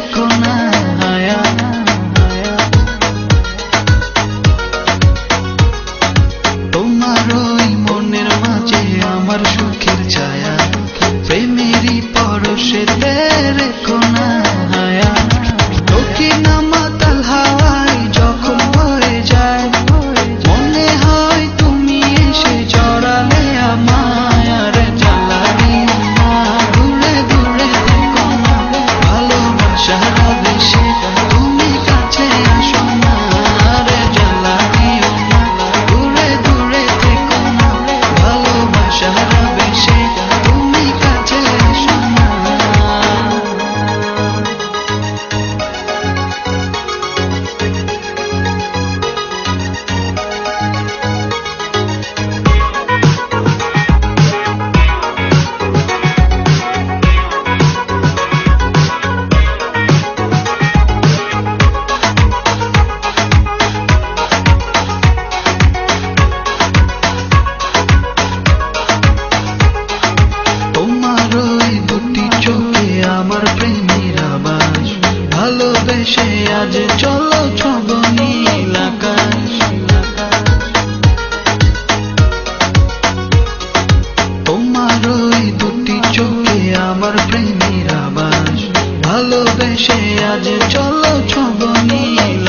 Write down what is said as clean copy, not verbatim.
রেখো না হায়া। তোমার ওই মনের মাঝে আমার সুখের ছায়া, প্রেমেরই পরশেতে রেখো না হায়া। দক্ষিণা মাতাল হাওয়ায় যখন বয়ে যায়, মনে হয় তুমি এসে জড়ালে আমায়। আর জ্বালানি না, দূরে দূরে থেকো না, ভালোবাসার আবেশে তুমি কাছে আসো না। আর জ্বালানিও না, দূরে দূরে থেকো না, ভালোবাসার আবেশে তুমি কাছে আসো না। তোমার ওই দুটি চোখে আমার প্রেমের আবাস, ভালোবেসে আজ চলো ছব নীল আকাশ। তোমার ওই দুটি চোখে আমার প্রেমের আবাস, ভালোবেসে আজ চলো ছব নীল